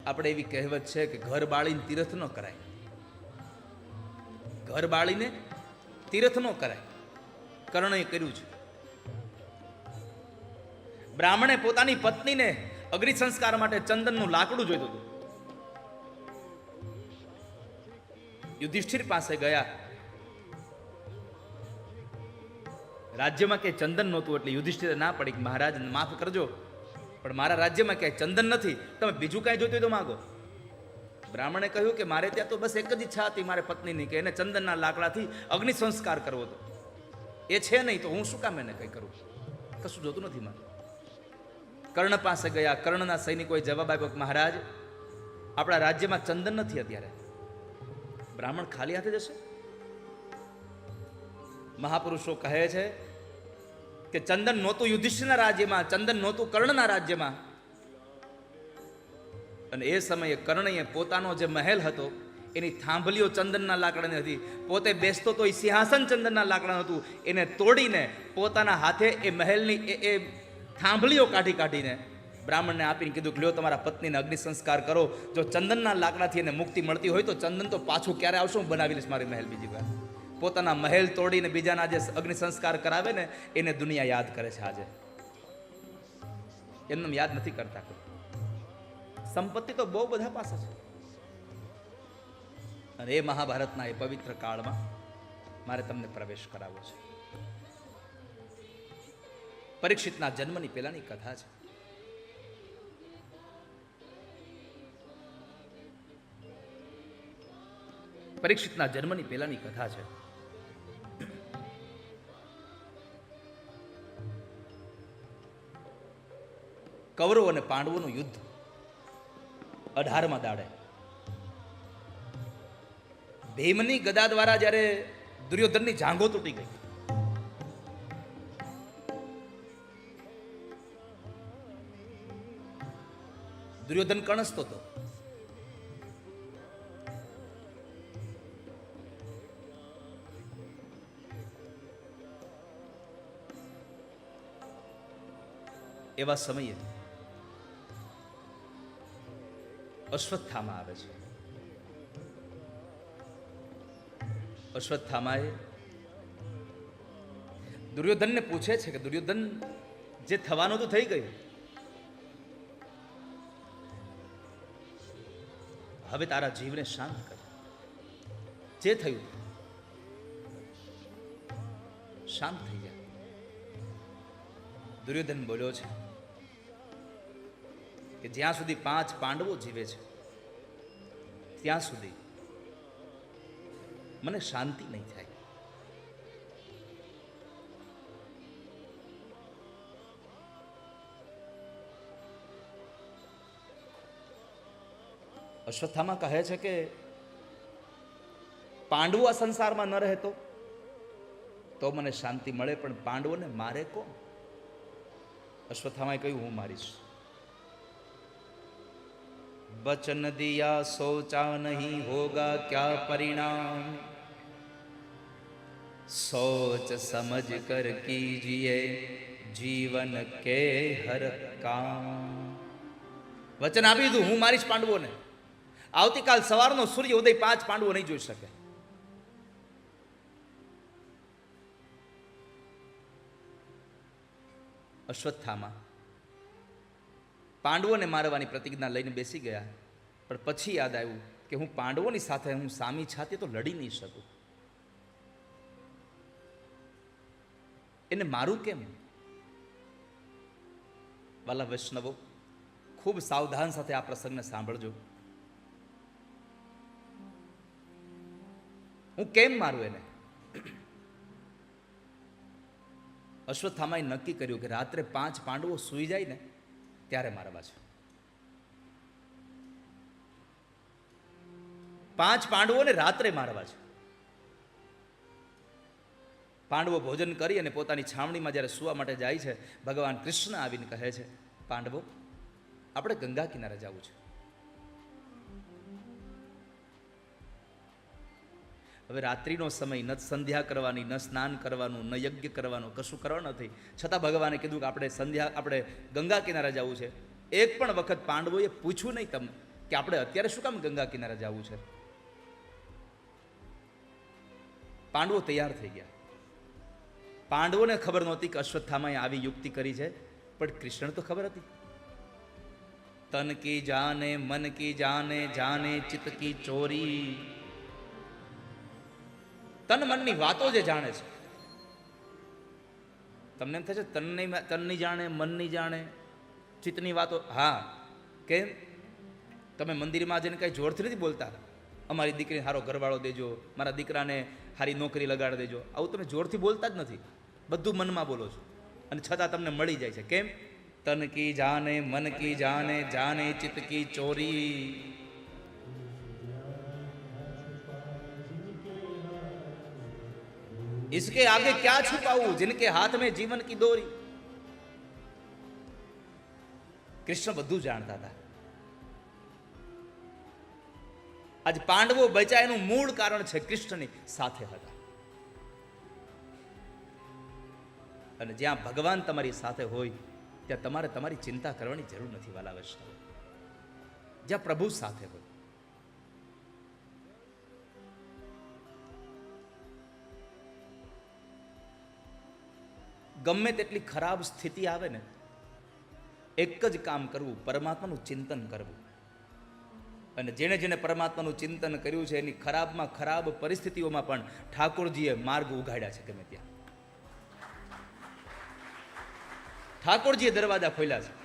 આપણે એવી કહેવત છે કે ઘર બાળીને તીર્થ ન કરાય, ઘર બાળીને તીર્થ ન કરાય. કર્ણએ કર્યું છે. બ્રાહ્મણે પોતાની પત્નીને અગ્નિ સંસ્કાર માટે ચંદનનું લાકડું જોઈતું હતું. યુધિષ્ઠિર પાસે ગયા. રાજ્યમાં ક્યાંય ચંદન નહોતું એટલે યુધિષ્ઠિરે ના પડી કે મહારાજ માફ કરજો, પણ મારા રાજ્યમાં ક્યાંય ચંદન નથી, તમે બીજું કાંઈ જોઈતું હોય તો માગો. બ્રાહ્મણે કહ્યું કે મારે ત્યાં તો બસ એક જ ઈચ્છા હતી મારે પત્નીની, કે એને ચંદનના લાકડાથી અગ્નિ સંસ્કાર કરવો હતો. એ છે નહીં તો હું શું કામ એને કંઈ કરું, કશું જોતું નથી મારે. કર્ણ પાસે ગયા. કર્ણના સૈનિકોએ જવાબ આપ્યો કે મહારાજ આપણા રાજ્યમાં ચંદન નથી અત્યારે. બ્રાહ્મણ ખાલી હાથે જશે? મહાપુરુષો કહે છે કે ચંદન નહોતું યુધિષ્ઠિરના રાજ્યમાં, ચંદન નહોતું કર્ણના રાજ્યમાં. અને એ સમયે કર્ણએ પોતાનો જે મહેલ હતો એની થાંભલીઓ ચંદનના લાકડાની હતી. પોતે બેસતો તો એ સિંહાસન ચંદનના લાકડાનું હતું. એને તોડીને પોતાના હાથે એ મહેલની એ થાંભલીઓ કાઢીને બ્રાહ્મણને આપીને કીધું કે લ્યો તમારા પત્નીને અગ્નિ સંસ્કાર કરો. જો ચંદનના લાકડાથી એને મુક્તિ મળતી હોય તો ચંદન તો પાછું ક્યારે આવશે, હું બનાવી લઈશ મારી મહેલ બીજી વાર. પોતાના મહેલ તોડીને બીજાના જે અગ્નિ સંસ્કાર કરાવે ને એને દુનિયા યાદ કરે છે આજે. એમને યાદ નથી કરતા. સંપત્તિ તો બહુ બધા પાસે છે. અને એ મહાભારતના એ પવિત્ર કાળમાં મારે તમને પ્રવેશ કરાવવો છે. પરીક્ષિતના જન્મની પહેલાની કથા છે. પરીક્ષિતના જન્મની પહેલાની કથા છે. કૌરવ અને પાંડવોનું યુદ્ધ 18મા દાડે ભીમની ગદા દ્વારા જ્યારે દુર્યોધનની જાંઘો તૂટી ગઈ, દુર્યોધન કણસતો હતો. એવા સમયે અશ્વત્થામા આવે છે. અશ્વત્થામાએ દુર્યોધનને પૂછે છે કે દુર્યોધન જે થવાનું તો થઈ ગયું, હવે તારા જીવને શાંત કર. જે થયું શાંત થઈ જાય. દુર્યોધન બોલ્યો છે કે જ્યાં સુધી 5 પાંડવો જીવે છે ત્યાં સુધી મને શાંતિ નહીં થાય. અશ્વત્થામા કહે છે કે પાંડવો આ સંસારમાં ન રહે તો મને શાંતિ મળે, પણ પાંડવોને મારે કોણ? અશ્વત્થામાએ કહ્યું હું મારીશ. वचन दिया सोचा नहीं होगा क्या परिणाम, सोच समझ कर कीजिए जीवन के हर काम. વચન આપી દીધું હું મારીશ પાંડવોને. આવતીકાલ સવારનો સૂર્ય ઉદય 5 પાંડવો નહીં જોઈ શકે. અશ્વત્થામા પાંડવોને મારવાની પ્રતિજ્ઞા લઈને બેસી ગયા, પણ પછી યાદ આવ્યું કે હું પાંડવોની સાથે હું સામી છાતી તો લડી નહીં શકું. એને મારું કેમ? વાલા વૈષ્ણવો, ખૂબ સાવધાન સાથે આ પ્રસંગને સાંભળજો. હું કેમ મારું એને? અશ્વત્થામાએ નક્કી કર્યું કે રાત્રે 5 પાંડવો સૂઈ જાય ને ત્યારે મારવા છે. 5 પાંડવોને રાત્રે મારવા છે. પાંડવો ભોજન કરી અને પોતાની છાવણીમાં જ્યારે સુવા માટે જાય છે, ભગવાન કૃષ્ણ આવીને કહે છે, પાંડવો આપણે ગંગા કિનારે જવું છે. હવે રાત્રિનો સમય, ન સંધ્યા કરવાની, ન સ્નાન કરવાનું, ન યજ્ઞ કરવાનું, કશું કરવાનું નથી. છતાં ભગવાને કીધું કે આપણે ગંગા કિનારે જવું છે. એક પણ વખત પાંડવોએ પૂછ્યું નહીં કે આપણે અત્યારે શું કામ ગંગા કિનારે જવું છે? પાંડવો તૈયાર થઈ ગયા. પાંડવોને ખબર નહોતી કે અશ્વત્થામાએ આવી યુક્તિ કરી છે, પણ કૃષ્ણ તો ખબર હતી. તન કી જાને મન કી જાને, જાને ચિત્ત કી ચોરી. તન મનની વાતો જે જાણે છે. તમને એમ થશે તન નહીં જાણે, મન નહીં જાણે, ચિત્તની વાતો. હા, કેમ? તમે મંદિરમાં જઈને કઈ જોરથી નથી બોલતા, અમારી દીકરીને સારો ઘરવાળો દેજો, મારા દીકરાને સારી નોકરી લગાડી દેજો. આવું તમે જોરથી બોલતા જ નથી, બધું મનમાં બોલો છો, અને છતાં તમને મળી જાય છે. કેમ? તન કી જાને મન કી જાને, જાને ચિત્ત કી ચોરી. इसके आगे क्या छुपाऊं, जिनके हाथ में जीवन की डोरी. કૃષ્ણ બધું જાણતા હતા. આજ પાંડવો બચ્યા એનું મૂળ કારણ છે કૃષ્ણની સાથે હતા. અને જ્યાં ભગવાન તમારી સાથે હોય ત્યાં તમારે તમારી ચિંતા કરવાની જરૂર નથી વાલા વૈષ્ણવ. જ્યાં પ્રભુ સાથે હોય. ગમે તેટલી ખરાબ સ્થિતિ આવે ને, એક જ કામ કરવું, પરમાત્માનું ચિંતન કરવું. અને જેણે જેણે પરમાત્માનું ચિંતન કર્યું છે એની ખરાબમાં ખરાબ પરિસ્થિતિઓમાં પણ ઠાકોરજીએ માર્ગ ઉઘાડ્યા છે. ગમે ત્યાં ઠાકોરજીએ દરવાજા ખોલ્યા છે.